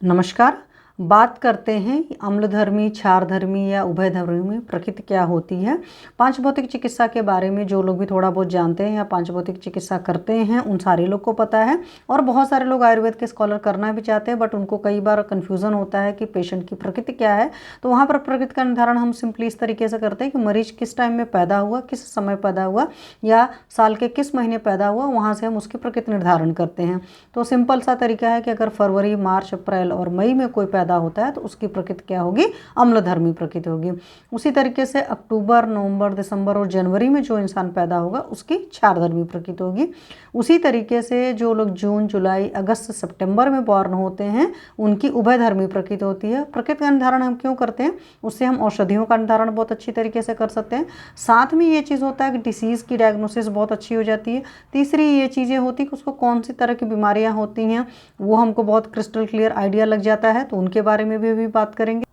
नमस्कार। बात करते हैं अम्लधर्मी, क्षारधर्मी या उभयधर्मी प्रकृति क्या होती है। पांचभौतिक चिकित्सा के बारे में जो लोग भी थोड़ा बहुत जानते हैं या पांचभौतिक चिकित्सा करते हैं उन सारे लोग को पता है, और बहुत सारे लोग आयुर्वेद के स्कॉलर करना भी चाहते हैं, बट उनको कई बार कन्फ्यूज़न होता है कि पेशेंट की प्रकृति क्या है। तो वहाँ पर प्रकृति का निर्धारण हम सिंपली इस तरीके से करते हैं कि मरीज किस टाइम में पैदा हुआ, किस समय पैदा हुआ या साल के किस महीने पैदा हुआ, वहाँ से हम उसकी प्रकृति निर्धारण करते हैं। तो सिंपल सा तरीका है कि अगर फरवरी, मार्च, अप्रैल और मई में कोई पैदा होता है तो उसकी प्रकृति क्या होगी, अम्लधर्मी प्रकृति होगी। उसी तरीके से अक्टूबर, नवंबर, दिसंबर और जनवरी में जो इंसान पैदा होगा उसकी क्षारधर्मी प्रकृति होगी। उसी तरीके से जो लोग जून, जुलाई, अगस्त, सितंबर में बॉर्न होते हैं उनकी उभयधर्मी प्रकृति होती है। प्रकृति का निर्धारण हम क्यों करते हैं, उससे हम औषधियों का निर्धारण बहुत अच्छी तरीके से कर सकते हैं। साथ में ये चीज़ होता है कि डिसीज़ की डायग्नोसिस बहुत अच्छी हो जाती है। तीसरी ये चीज़ें होती कि उसको कौन सी तरह की बीमारियां होती हैं वो हमको बहुत क्रिस्टल क्लियर आइडिया लग जाता है, तो उनके बारे में भी बात करेंगे।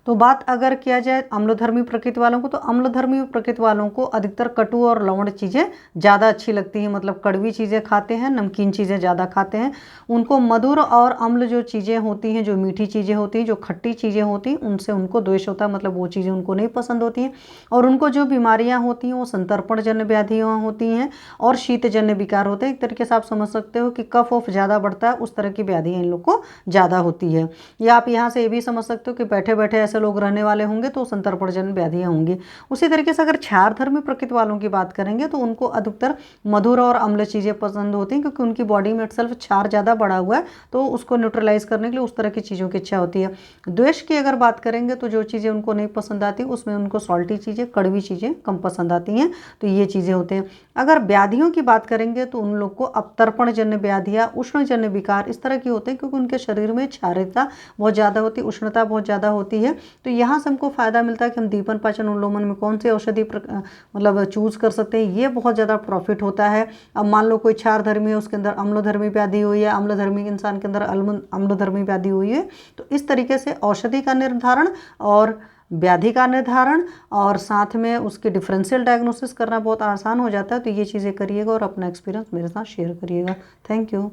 तो बात अगर किया जाए अम्लधर्मी प्रकृति वालों को, तो अम्लधर्मी प्रकृति वालों को अधिकतर कटु और लवण चीज़ें ज़्यादा अच्छी लगती हैं, मतलब कड़वी चीज़ें खाते हैं, नमकीन चीज़ें ज़्यादा खाते हैं। उनको मधुर और अम्ल जो चीज़ें होती हैं, जो मीठी चीज़ें होती हैं, जो खट्टी चीज़ें होती हैं, उनसे उनको द्वेष होता है, मतलब वो चीज़ें उनको नहीं पसंद होती हैं। और उनको जो बीमारियाँ होती हैं वो संतर्पणजन्य व्याधियाँ होती हैं और शीतजन्य विकार होते हैं। एक तरीके से आप समझ सकते हो कि कफ ऑफ ज़्यादा बढ़ता है, उस तरह की व्याधियाँ इन लोग को ज़्यादा होती है। या आप यहाँ से ये भी समझ सकते हो कि बैठे बैठे ऐसे लोग रहने वाले होंगे तो संतर्पणजन्य व्याधियाँ होंगी। उसी तरीके से अगर क्षारधर्मी प्रकृति वालों की बात करेंगे तो उनको अधिकतर मधुर और अम्ल चीज़ें पसंद होती हैं, क्योंकि उनकी बॉडी में इटसेल्फ क्षार ज़्यादा बढ़ा हुआ है, तो उसको न्यूट्रलाइज करने के लिए उस तरह की चीज़ों की इच्छा होती है। द्वेष की अगर बात करेंगे तो जो चीज़ें उनको नहीं पसंद आती उसमें उनको सॉल्टी चीज़ें, कड़वी चीज़ें कम पसंद आती हैं, तो ये चीज़ें होते हैं। अगर व्याधियों की बात करेंगे तो उन लोग को अपतर्पणजन्य व्याधियाँ, उष्णजन्य विकार इस तरह की होते हैं, क्योंकि उनके शरीर में क्षारीयता बहुत ज़्यादा होती है, उष्णता बहुत ज़्यादा होती है। तो यहाँ से हमको फ़ायदा मिलता है कि हम दीपन, पाचन, उल्लोमन में कौन सी औषधि मतलब चूज़ कर सकते हैं, ये बहुत ज़्यादा प्रॉफिट होता है। अब मान लो कोई क्षारधर्मी है, उसके अंदर अम्लधर्मी व्याधि हुई है, अम्लधर्मी इंसान के अंदर अम्लधर्मी व्याधि हुई है, तो इस तरीके से औषधि का निर्धारण और व्याधि का निर्धारण और साथ में उसके डिफरेंशियल डायग्नोसिस करना बहुत आसान हो जाता है। तो ये चीज़ें करिएगा और अपना एक्सपीरियंस मेरे साथ शेयर करिएगा। Thank you.